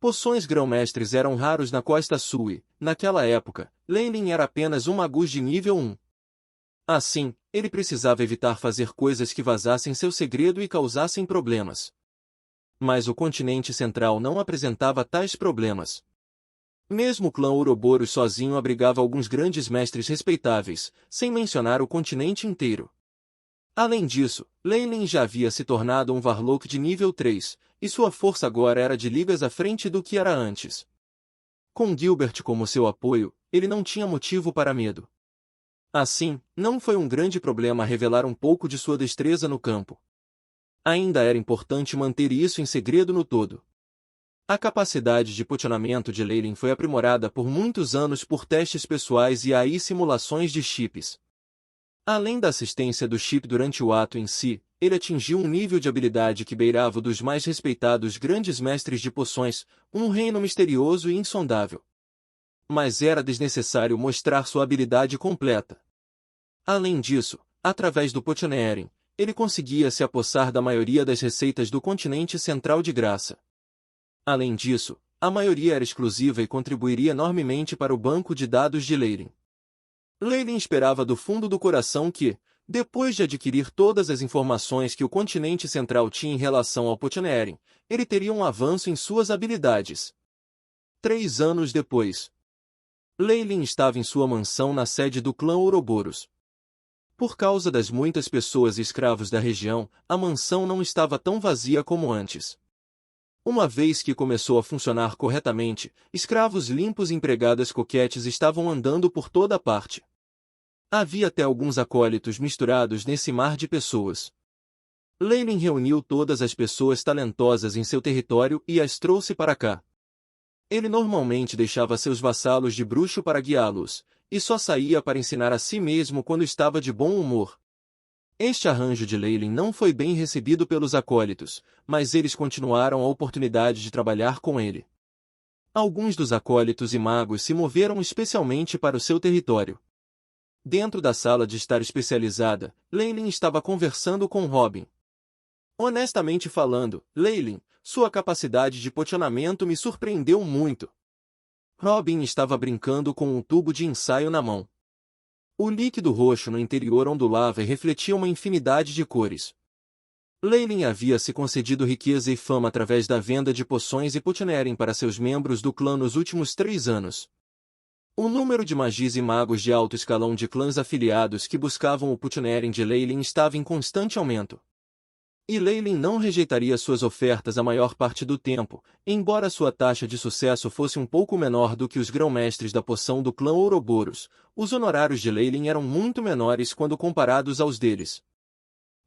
Poções grão-mestres eram raros na Costa Sul e, naquela época, Lei-Lin era apenas um magus de nível 1. Assim, ele precisava evitar fazer coisas que vazassem seu segredo e causassem problemas. Mas o continente central não apresentava tais problemas. Mesmo o clã Ouroboros sozinho abrigava alguns grandes mestres respeitáveis, sem mencionar o continente inteiro. Além disso, Lei-Lin já havia se tornado um Warlock de nível 3, e sua força agora era de ligas à frente do que era antes. Com Gilbert como seu apoio, ele não tinha motivo para medo. Assim, não foi um grande problema revelar um pouco de sua destreza no campo. Ainda era importante manter isso em segredo no todo. A capacidade de pocionamento de Lei-Lin foi aprimorada por muitos anos por testes pessoais e AI simulações de chips. Além da assistência do chip durante o ato em si, ele atingiu um nível de habilidade que beirava o dos mais respeitados grandes mestres de poções, um reino misterioso e insondável. Mas era desnecessário mostrar sua habilidade completa. Além disso, através do Potioneering, ele conseguia se apossar da maioria das receitas do continente central de graça. Além disso, a maioria era exclusiva e contribuiria enormemente para o banco de dados de Lei-Lin. Lei-Lin esperava do fundo do coração que, depois de adquirir todas as informações que o continente central tinha em relação ao Potioneering, ele teria um avanço em suas habilidades. 3 anos depois, Lei-Lin estava em sua mansão na sede do clã Ouroboros. Por causa das muitas pessoas e escravos da região, a mansão não estava tão vazia como antes. Uma vez que começou a funcionar corretamente, escravos limpos e empregadas coquetes estavam andando por toda parte. Havia até alguns acólitos misturados nesse mar de pessoas. Lei-Lin reuniu todas as pessoas talentosas em seu território e as trouxe para cá. Ele normalmente deixava seus vassalos de bruxo para guiá-los, e só saía para ensinar a si mesmo quando estava de bom humor. Este arranjo de Lei-Lin não foi bem recebido pelos acólitos, mas eles continuaram a oportunidade de trabalhar com ele. Alguns dos acólitos e magos se moveram especialmente para o seu território. Dentro da sala de estar especializada, Lei-Lin estava conversando com Robin. Honestamente falando, Lei-Lin, sua capacidade de pocionamento me surpreendeu muito. Robin estava brincando com um tubo de ensaio na mão. O líquido roxo no interior ondulava e refletia uma infinidade de cores. Lei-Lin havia se concedido riqueza e fama através da venda de poções e potioneering para seus membros do clã nos últimos 3 anos. O número de magis e magos de alto escalão de clãs afiliados que buscavam o potioneering de Lei-Lin estava em constante aumento. E Lei-Lin não rejeitaria suas ofertas a maior parte do tempo, embora sua taxa de sucesso fosse um pouco menor do que os grão-mestres da poção do clã Ouroboros. Os honorários de Lei-Lin eram muito menores quando comparados aos deles.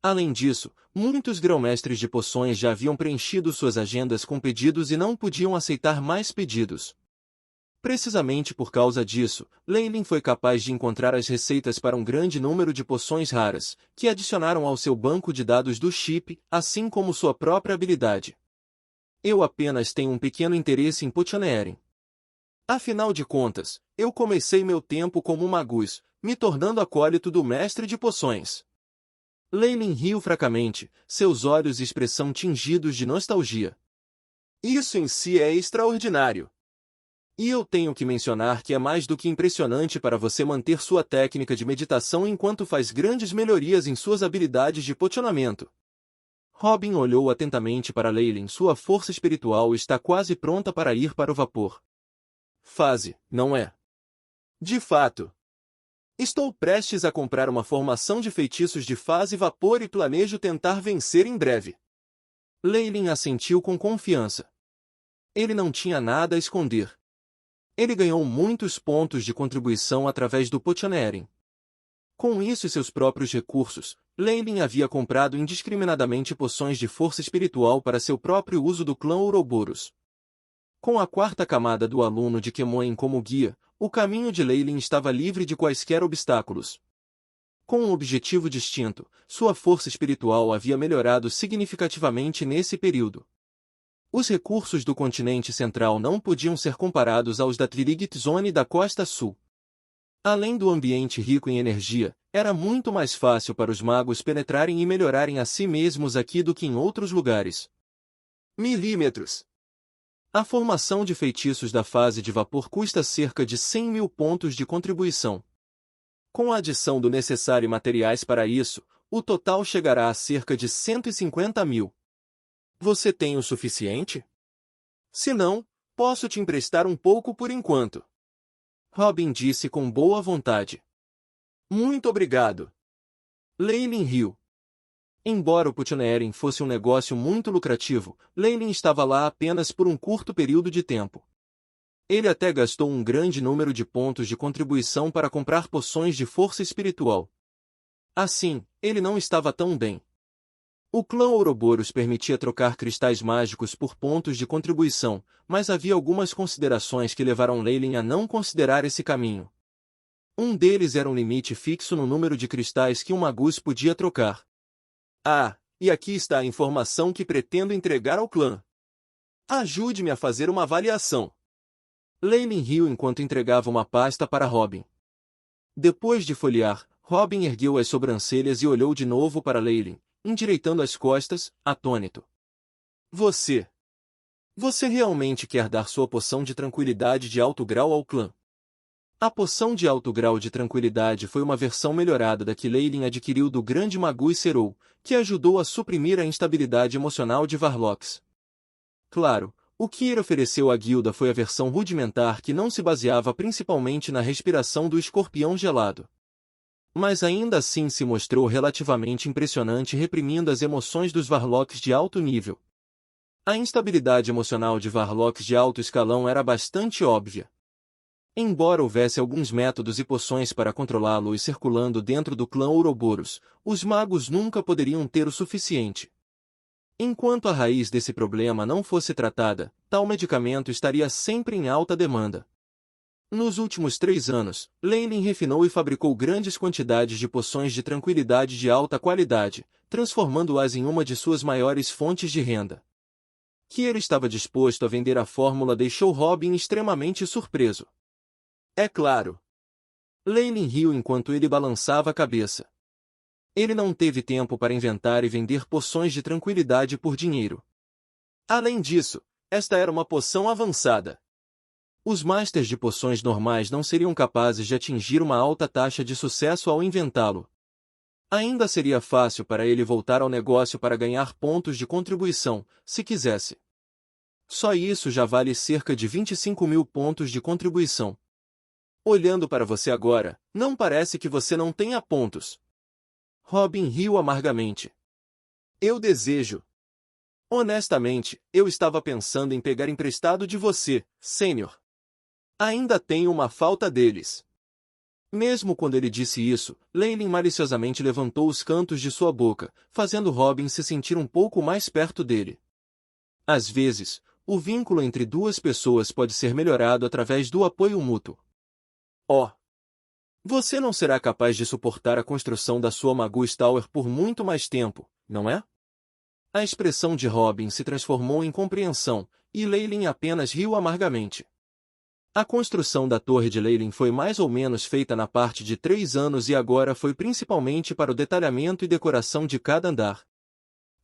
Além disso, muitos grão-mestres de poções já haviam preenchido suas agendas com pedidos e não podiam aceitar mais pedidos. Precisamente por causa disso, Lei-Lin foi capaz de encontrar as receitas para um grande número de poções raras, que adicionaram ao seu banco de dados do chip, assim como sua própria habilidade. Eu apenas tenho um pequeno interesse em Potioneering. Afinal de contas, eu comecei meu tempo como um magus, me tornando acólito do mestre de poções. Lei-Lin riu fracamente, seus olhos e expressão tingidos de nostalgia. Isso em si é extraordinário. E eu tenho que mencionar que é mais do que impressionante para você manter sua técnica de meditação enquanto faz grandes melhorias em suas habilidades de pocionamento. Robin olhou atentamente para Lei-Lin. Sua força espiritual está quase pronta para ir para o vapor. Fase, não é? De fato. Estou prestes a comprar uma formação de feitiços de fase vapor e planejo tentar vencer em breve. Lei-Lin assentiu com confiança. Ele não tinha nada a esconder. Ele ganhou muitos pontos de contribuição através do Potioneering. Com isso e seus próprios recursos, Lei-Lin havia comprado indiscriminadamente poções de força espiritual para seu próprio uso do clã Ouroboros. Com a 4ª camada do aluno de Kemoen como guia, o caminho de Lei-Lin estava livre de quaisquer obstáculos. Com um objetivo distinto, sua força espiritual havia melhorado significativamente nesse período. Os recursos do continente central não podiam ser comparados aos da Tririgit Zone da Costa Sul. Além do ambiente rico em energia, era muito mais fácil para os magos penetrarem e melhorarem a si mesmos aqui do que em outros lugares. Milímetros. A formação de feitiços da fase de vapor custa cerca de 100 mil pontos de contribuição. Com a adição do necessário e materiais para isso, o total chegará a cerca de 150 mil. Você tem o suficiente? Se não, posso te emprestar um pouco por enquanto. Robin disse com boa vontade. Muito obrigado. Leylin riu. Embora o Putineering fosse um negócio muito lucrativo, Leylin estava lá apenas por um curto período de tempo. Ele até gastou um grande número de pontos de contribuição para comprar poções de força espiritual. Assim, ele não estava tão bem. O clã Ouroboros permitia trocar cristais mágicos por pontos de contribuição, mas havia algumas considerações que levaram Leylin a não considerar esse caminho. Um deles era um limite fixo no número de cristais que um magus podia trocar. Ah, e aqui está a informação que pretendo entregar ao clã. Ajude-me a fazer uma avaliação. Leylin riu enquanto entregava uma pasta para Robin. Depois de folhear, Robin ergueu as sobrancelhas e olhou de novo para Leylin, endireitando as costas, atônito. Você realmente quer dar sua poção de tranquilidade de alto grau ao clã? A poção de alto grau de tranquilidade foi uma versão melhorada da que Leylin adquiriu do grande magus Serou, que ajudou a suprimir a instabilidade emocional de Varlox. Claro, o que ele ofereceu à guilda foi a versão rudimentar que não se baseava principalmente na respiração do escorpião gelado. Mas ainda assim se mostrou relativamente impressionante reprimindo as emoções dos Varlocks de alto nível. A instabilidade emocional de Varlocks de alto escalão era bastante óbvia. Embora houvesse alguns métodos e poções para controlá-lo e circulando dentro do clã Ouroboros, os magos nunca poderiam ter o suficiente. Enquanto a raiz desse problema não fosse tratada, tal medicamento estaria sempre em alta demanda. Nos últimos 3 anos, Leylin refinou e fabricou grandes quantidades de poções de tranquilidade de alta qualidade, transformando-as em uma de suas maiores fontes de renda. Que ele estava disposto a vender a fórmula deixou Robin extremamente surpreso. É claro. Leylin riu enquanto ele balançava a cabeça. Ele não teve tempo para inventar e vender poções de tranquilidade por dinheiro. Além disso, esta era uma poção avançada. Os masters de poções normais não seriam capazes de atingir uma alta taxa de sucesso ao inventá-lo. Ainda seria fácil para ele voltar ao negócio para ganhar pontos de contribuição, se quisesse. Só isso já vale cerca de 25 mil pontos de contribuição. Olhando para você agora, não parece que você não tenha pontos. Robin riu amargamente. Eu desejo. Honestamente, eu estava pensando em pegar emprestado de você, Sênior. Ainda tenho uma falta deles. Mesmo quando ele disse isso, Leylin maliciosamente levantou os cantos de sua boca, fazendo Robin se sentir um pouco mais perto dele. Às vezes, o vínculo entre duas pessoas pode ser melhorado através do apoio mútuo. Oh! Você não será capaz de suportar a construção da sua Magus Tower por muito mais tempo, não é? A expressão de Robin se transformou em compreensão, e Leylin apenas riu amargamente. A construção da torre de Leylin foi mais ou menos feita na parte de 3 anos e agora foi principalmente para o detalhamento e decoração de cada andar.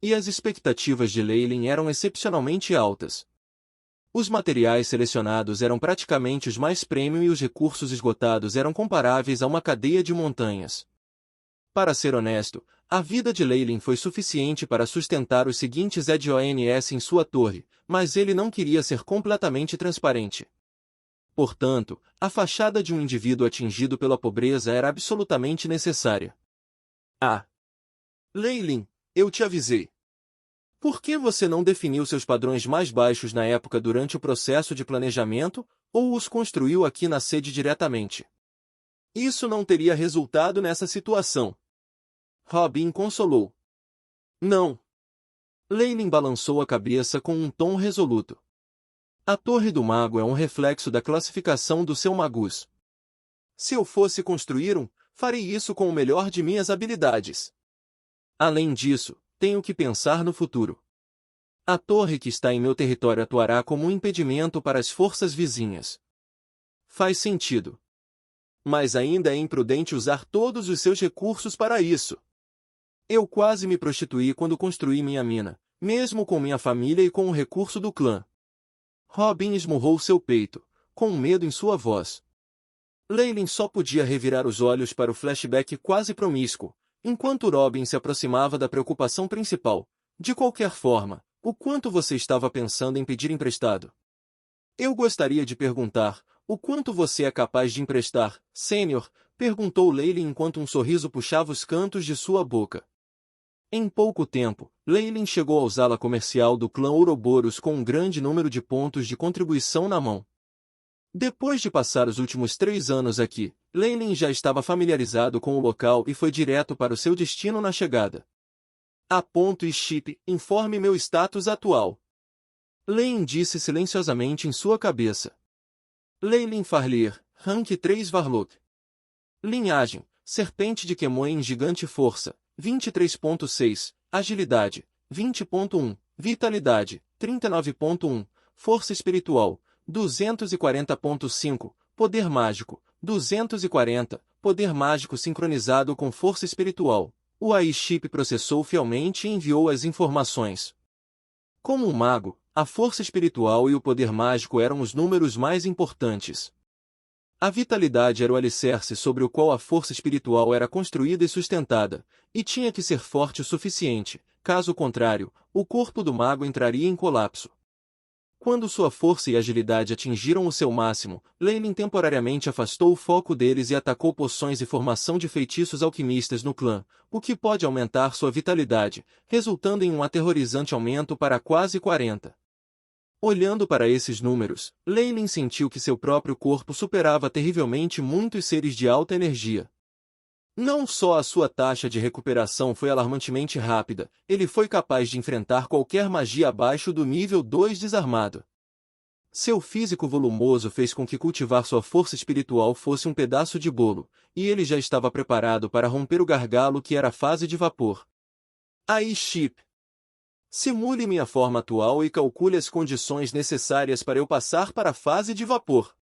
E as expectativas de Leylin eram excepcionalmente altas. Os materiais selecionados eram praticamente os mais premium e os recursos esgotados eram comparáveis a uma cadeia de montanhas. Para ser honesto, a vida de Leylin foi suficiente para sustentar os seguintes add-ons em sua torre, mas ele não queria ser completamente transparente. Portanto, a fachada de um indivíduo atingido pela pobreza era absolutamente necessária. Ah! Leylin, eu te avisei. Por que você não definiu seus padrões mais baixos na época durante o processo de planejamento, ou os construiu aqui na sede diretamente? Isso não teria resultado nessa situação. Robin consolou. Não. Leylin balançou a cabeça com um tom resoluto. A Torre do Mago é um reflexo da classificação do seu Magus. Se eu fosse construir farei isso com o melhor de minhas habilidades. Além disso, tenho que pensar no futuro. A torre que está em meu território atuará como um impedimento para as forças vizinhas. Faz sentido. Mas ainda é imprudente usar todos os seus recursos para isso. Eu quase me prostituí quando construí minha mina, mesmo com minha família e com o recurso do clã. Robin esmurrou seu peito, com medo em sua voz. Leylin só podia revirar os olhos para o flashback quase promíscuo, enquanto Robin se aproximava da preocupação principal. De qualquer forma, o quanto você estava pensando em pedir emprestado? Eu gostaria de perguntar, o quanto você é capaz de emprestar, Sênior? Perguntou Leylin enquanto um sorriso puxava os cantos de sua boca. Em pouco tempo, Leylin chegou à sala comercial do clã Ouroboros com um grande número de pontos de contribuição na mão. Depois de passar os últimos 3 anos aqui, Leylin já estava familiarizado com o local e foi direto para o seu destino na chegada. A ponto e chip, informe meu status atual. Leylin disse silenciosamente em sua cabeça. Leylin Farlier, rank 3 Varlock. Linhagem, serpente de Quemoen gigante força, 23.6, agilidade, 20.1, vitalidade, 39.1, força espiritual, 240.5, poder mágico, 240, poder mágico sincronizado com força espiritual. O AI-chip processou fielmente e enviou as informações. Como um mago, a força espiritual e o poder mágico eram os números mais importantes. A vitalidade era o alicerce sobre o qual a força espiritual era construída e sustentada, e tinha que ser forte o suficiente, caso contrário, o corpo do mago entraria em colapso. Quando sua força e agilidade atingiram o seu máximo, Leylin temporariamente afastou o foco deles e atacou poções e formação de feitiços alquimistas no clã, o que pode aumentar sua vitalidade, resultando em um aterrorizante aumento para quase 40. Olhando para esses números, Leylin sentiu que seu próprio corpo superava terrivelmente muitos seres de alta energia. Não só a sua taxa de recuperação foi alarmantemente rápida, ele foi capaz de enfrentar qualquer magia abaixo do nível 2 desarmado. Seu físico volumoso fez com que cultivar sua força espiritual fosse um pedaço de bolo, e ele já estava preparado para romper o gargalo que era a fase de vapor. AI-chip. Simule minha forma atual e calcule as condições necessárias para eu passar para a fase de vapor.